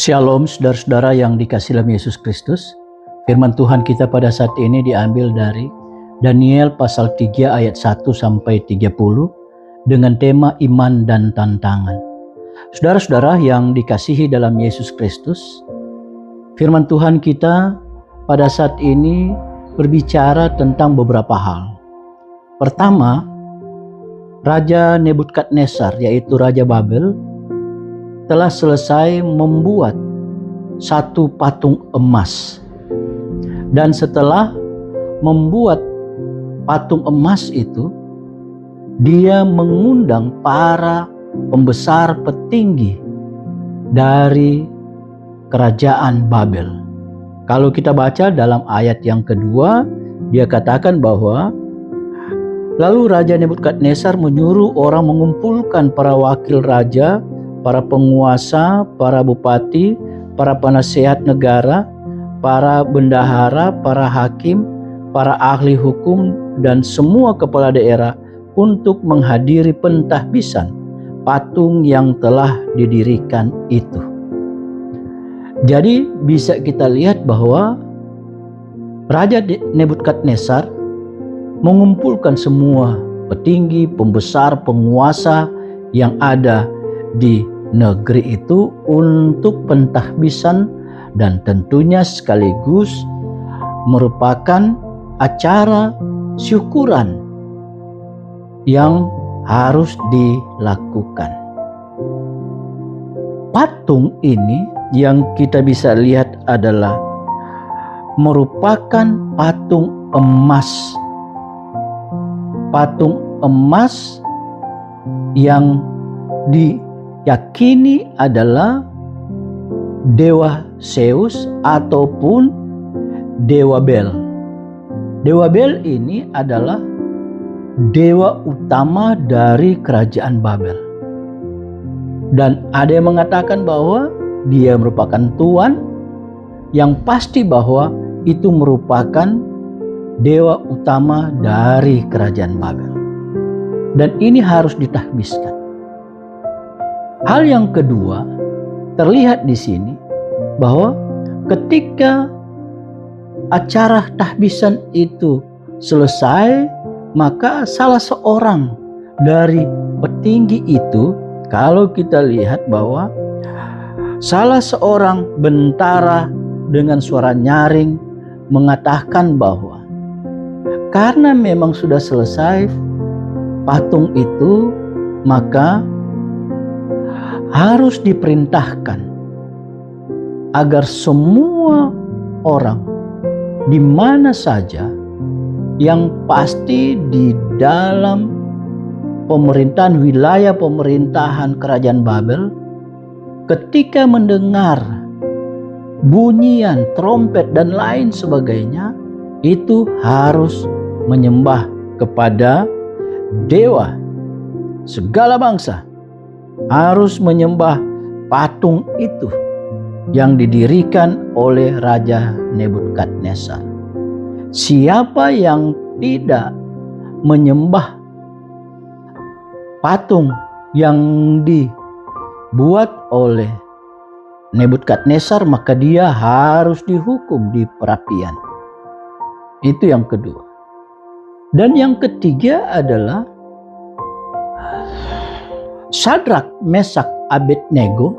Shalom saudara-saudara yang dikasihi dalam Yesus Kristus. Firman Tuhan kita pada saat ini diambil dari Daniel pasal 3 ayat 1 sampai 30 dengan tema iman dan tantangan. Saudara-saudara yang dikasihi dalam Yesus Kristus, firman Tuhan kita pada saat ini berbicara tentang beberapa hal. Pertama, Raja Nebukadnezar yaitu Raja Babel telah selesai membuat satu patung emas. Dan setelah membuat patung emas itu, dia mengundang para pembesar petinggi dari kerajaan Babel. Kalau kita baca dalam ayat yang kedua, dia katakan bahwa lalu Raja Nebukadnezar menyuruh orang mengumpulkan para wakil raja, para penguasa, para bupati, para penasehat negara, para bendahara, para hakim, para ahli hukum, dan semua kepala daerah untuk menghadiri pentahbisan patung yang telah didirikan itu. Jadi bisa kita lihat bahwa Raja Nebukadnezar mengumpulkan semua petinggi, pembesar, penguasa yang ada di negeri itu untuk pentahbisan, dan tentunya sekaligus merupakan acara syukuran yang harus dilakukan. Patung ini yang kita bisa lihat adalah merupakan patung emas. Patung emas yang diyakini adalah Dewa Zeus ataupun Dewa Bel. Dewa Bel ini adalah dewa utama dari kerajaan Babel. Dan ada yang mengatakan bahwa dia merupakan tuan, yang pasti bahwa itu merupakan dewa utama dari kerajaan Babel. Dan ini harus ditahbiskan. Hal yang kedua, terlihat di sini bahwa ketika acara tahbisan itu selesai, maka salah seorang dari petinggi itu, kalau kita lihat bahwa salah seorang bentara dengan suara nyaring mengatakan bahwa karena memang sudah selesai patung itu, maka harus diperintahkan agar semua orang di mana saja, yang pasti di dalam pemerintahan, wilayah pemerintahan kerajaan Babel, ketika mendengar bunyian trompet dan lain sebagainya, itu harus menyembah kepada dewa. Segala bangsa harus menyembah patung itu yang didirikan oleh Raja Nebukadnezar. Siapa yang tidak menyembah patung yang dibuat oleh Nebukadnezar, maka dia harus dihukum di perapian. Itu yang kedua. Dan yang ketiga adalah Sadrak, Mesak, Abednego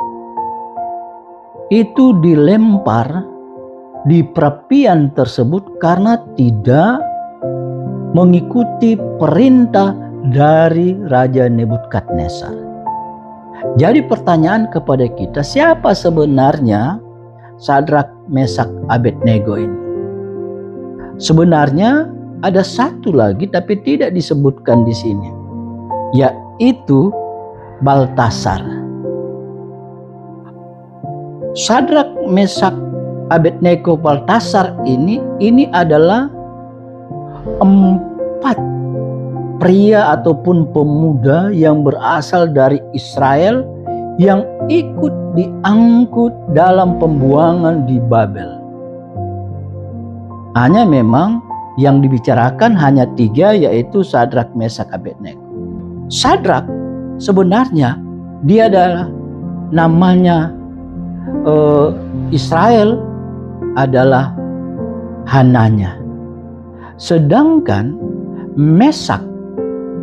itu dilempar di perapian tersebut karena tidak mengikuti perintah dari Raja Nebukadnezar. Jadi pertanyaan kepada kita, siapa sebenarnya Sadrak, Mesak, Abednego ini? Sebenarnya ada satu lagi tapi tidak disebutkan di sini, yaitu Baltasar. Sadrak, Mesak, Abednego, Baltasar ini adalah 4 pria ataupun pemuda yang berasal dari Israel yang ikut diangkut dalam pembuangan di Babel. Hanya memang yang dibicarakan hanya 3, yaitu Sadrak, Mesak, Abednego. Sadrak sebenarnya dia adalah namanya Israel adalah Hananya. Sedangkan Mesak,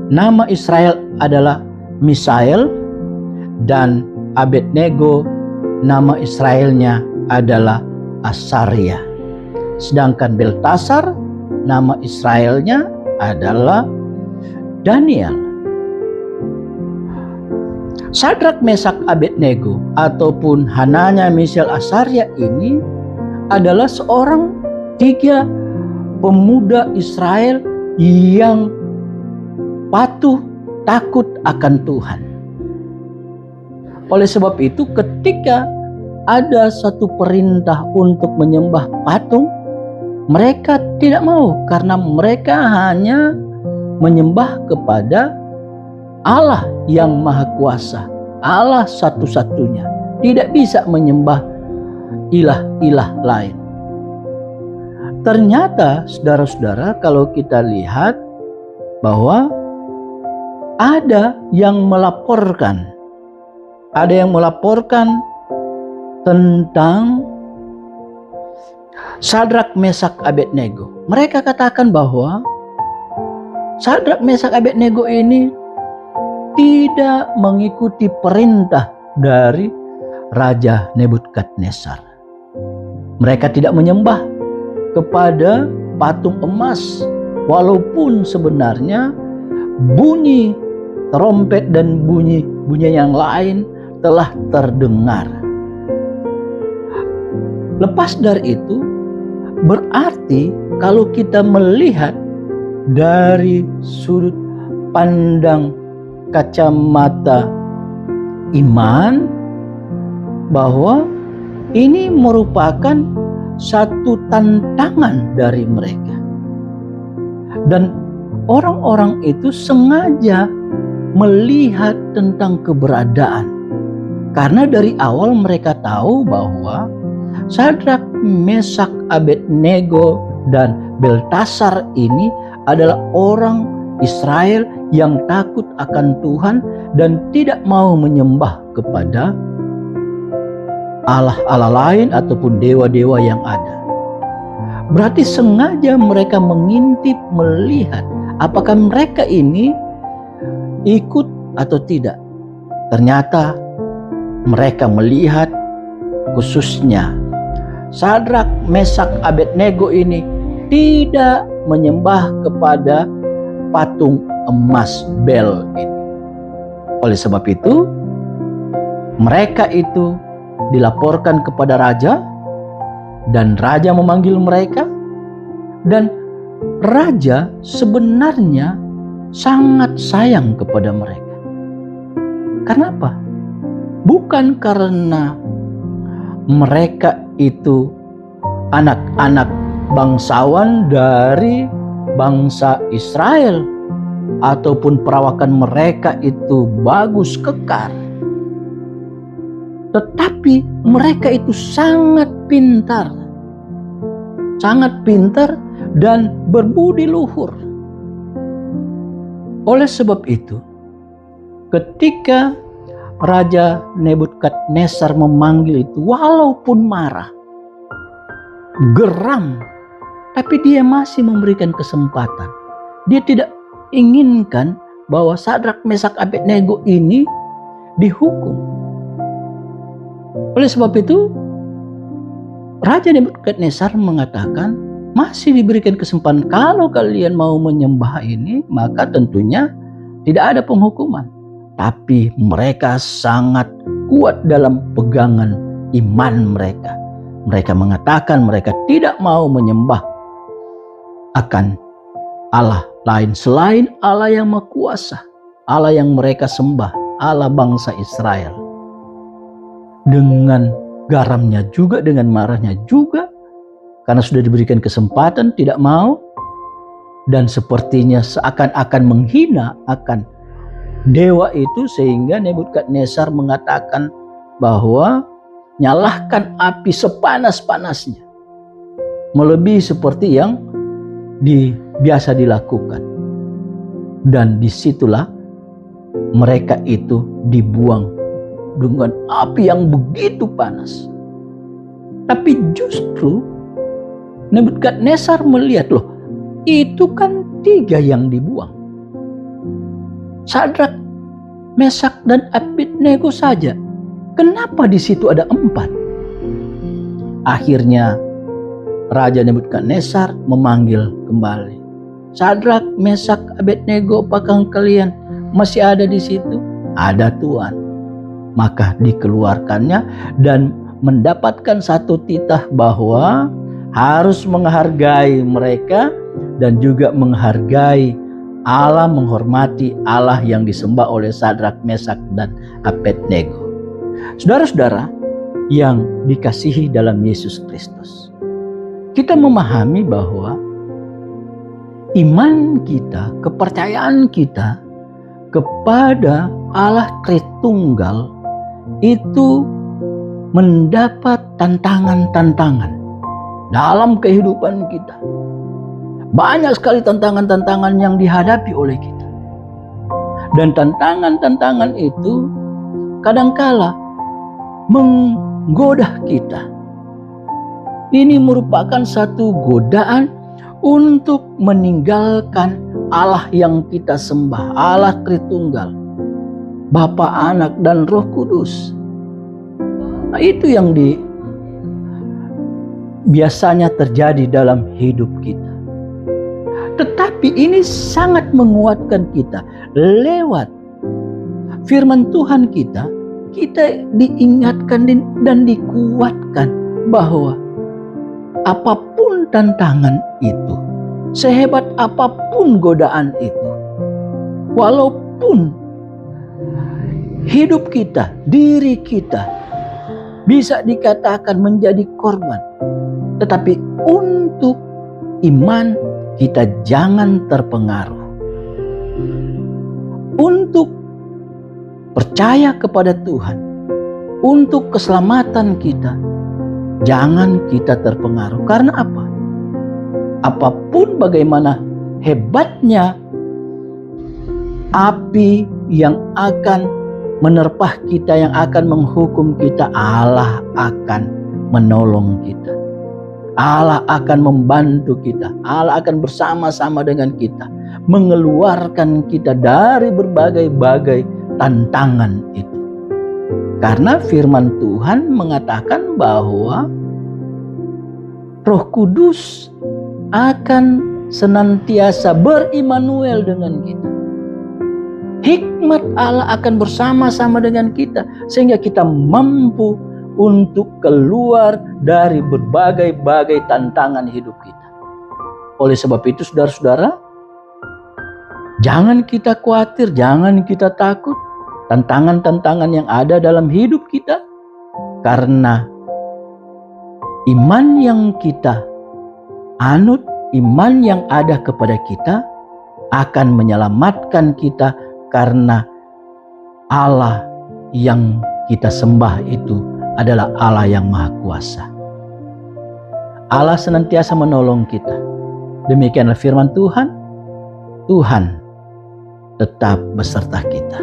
nama Israel adalah Misael, dan Abednego, nama Israelnya adalah Asaria. Sedangkan Beltasar, nama Israelnya adalah Daniel. Sadrak, Mesak, Abednego ataupun Hananya, Misael, Asaria ini adalah seorang 3 pemuda Israel yang patuh takut akan Tuhan. Oleh sebab itu, ketika ada satu perintah untuk menyembah patung, mereka tidak mau, karena mereka hanya menyembah kepada Allah yang Maha Kuasa, Allah satu-satunya. Tidak bisa menyembah ilah-ilah lain. Ternyata, saudara-saudara, kalau kita lihat bahwa ada yang melaporkan tentang Sadrak, Mesak, Abednego. Mereka katakan bahwa Sadrak, Mesak, Abednego ini tidak mengikuti perintah dari Raja Nebukadnezar. Mereka tidak menyembah kepada patung emas, walaupun sebenarnya bunyi trompet dan bunyi yang lain telah terdengar. Lepas dari itu, berarti kalau kita melihat dari sudut pandang kacamata iman, bahwa ini merupakan satu tantangan dari mereka. Dan orang-orang itu sengaja melihat tentang keberadaan, karena dari awal mereka tahu bahwa Sadrak, Mesak, Abednego, dan Beltasar ini adalah orang Israel yang takut akan Tuhan dan tidak mau menyembah kepada Allah-Allah lain ataupun dewa-dewa yang ada. Berarti sengaja mereka mengintip, melihat apakah mereka ini ikut atau tidak. Ternyata mereka melihat, khususnya Sadrak, Mesak, Abednego ini tidak menyembah kepada patung emas Bel ini. Oleh sebab itu, mereka itu dilaporkan kepada raja, dan raja memanggil mereka, dan raja sebenarnya sangat sayang kepada mereka. Kenapa? Bukan karena mereka itu anak-anak bangsawan dari bangsa Israel, ataupun perawakan mereka itu bagus, kekar. Tetapi mereka itu sangat pintar dan berbudi luhur. Oleh sebab itu, ketika Raja Nebukadnezar memanggil itu, walaupun marah, geram, tapi dia masih memberikan kesempatan. Dia tidak inginkan bahwa Sadrak, Mesak, Abednego ini dihukum. Oleh sebab itu, Raja Nebukadnezar mengatakan, masih diberikan kesempatan. Kalau kalian mau menyembah ini, maka tentunya tidak ada penghukuman. Tapi mereka sangat kuat dalam pegangan iman mereka. Mereka mengatakan mereka tidak mau menyembah akan Allah lain selain Allah yang Maha Kuasa, Allah yang mereka sembah, Allah bangsa Israel. Dengan garamnya juga, dengan marahnya juga, karena sudah diberikan kesempatan tidak mau, dan sepertinya seakan-akan menghina akan dewa itu, sehingga Nebukadnezar mengatakan bahwa nyalahkan api sepanas-panasnya, melebihi seperti yang biasa dilakukan. Dan disitulah mereka itu dibuang dengan api yang begitu panas. Tapi justru Nebukadnezar melihat, loh, itu kan 3 yang dibuang. Sadrak, Mesak, dan Abednego saja. Kenapa di situ ada 4? Akhirnya Raja Nebukadnezar memanggil kembali. Sadrak, Mesak, Abednego, apakah kalian masih ada di situ? Ada, Tuan. Maka dikeluarkannya dan mendapatkan satu titah bahwa harus menghargai mereka dan juga menghargai Allah, menghormati Allah yang disembah oleh Sadrak, Mesak, dan Abednego. Saudara-saudara yang dikasihi dalam Yesus Kristus, kita memahami bahwa iman kita, kepercayaan kita kepada Allah Tritunggal itu mendapat tantangan-tantangan dalam kehidupan kita. Banyak sekali tantangan-tantangan yang dihadapi oleh kita. Dan tantangan-tantangan itu kadangkala menggoda kita. Ini merupakan satu godaan untuk meninggalkan Allah yang kita sembah, Allah Tritunggal, Bapa, Anak, dan Roh Kudus. Nah, itu yang biasanya terjadi dalam hidup kita. Tetapi ini sangat menguatkan kita. Lewat firman Tuhan kita diingatkan dan dikuatkan bahwa apapun tantangan itu, sehebat apapun godaan itu, walaupun hidup kita, diri kita bisa dikatakan menjadi korban, tetapi untuk iman kita jangan terpengaruh. Untuk percaya kepada Tuhan, untuk keselamatan kita, jangan kita terpengaruh. Karena apa? Apapun bagaimana hebatnya api yang akan menerpah kita, yang akan menghukum kita, Allah akan menolong kita. Allah akan membantu kita. Allah akan bersama-sama dengan kita, mengeluarkan kita dari berbagai-bagai tantangan itu. Karena firman Tuhan mengatakan bahwa Roh Kudus akan senantiasa berimmanuel dengan kita. Hikmat Allah akan bersama-sama dengan kita, sehingga kita mampu untuk keluar dari berbagai-bagai tantangan hidup kita. Oleh sebab itu, saudara-saudara, jangan kita khawatir, jangan kita takut tantangan-tantangan yang ada dalam hidup kita, karena iman yang kita anut, iman yang ada kepada kita akan menyelamatkan kita, karena Allah yang kita sembah itu adalah Allah yang Maha Kuasa. Allah senantiasa menolong kita. Demikianlah firman Tuhan. Tuhan tetap beserta kita.